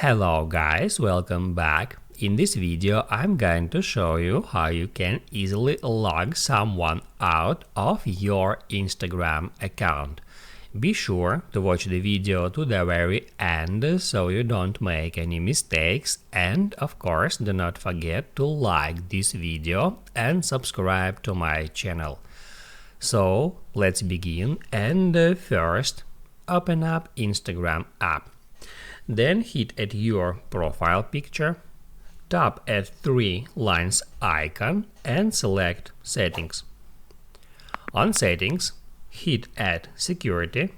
Hello guys, welcome back. In this video I'm going to show you how you can easily log someone out of your Instagram account. Be sure to watch the video to the very end so you don't make any mistakes, and of course do not forget to like this video and subscribe to my channel. So let's begin, and first open up Instagram app. Then hit at your profile picture, tap at three lines icon and select Settings. On Settings, hit at Security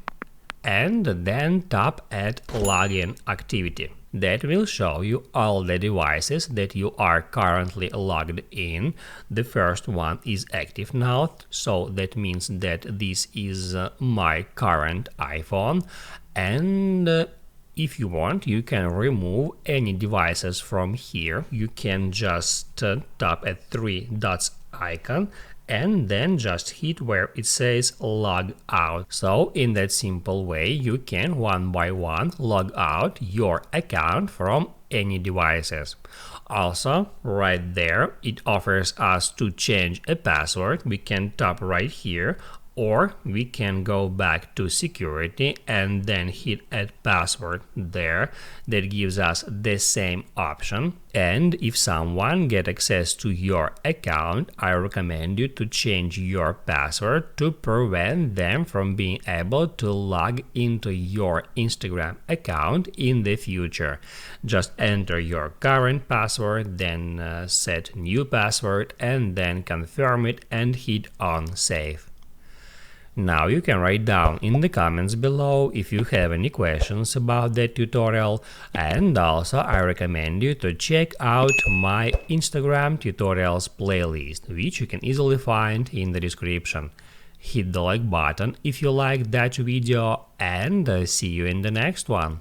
and then tap at Login Activity. That will show you all the devices that you are currently logged in. The first one is active now, so that means that this is my current iPhone, and if you want, you can remove any devices from here. You can just tap at three dots icon and then just hit where it says log out. So in that simple way, you can one by one log out your account from any devices. Also, right there, it offers us to change a password. We can tap right here, or we can go back to security and then hit add password there. That gives us the same option. And if someone get access to your account, I recommend you to change your password to prevent them from being able to log into your Instagram account in the future. Just enter your current password, then set new password and then confirm it and hit on save. Now you can write down in the comments below if you have any questions about that tutorial, and also I recommend you to check out my Instagram tutorials playlist, which you can easily find in the description. Hit the like button if you liked that video, and see you in the next one.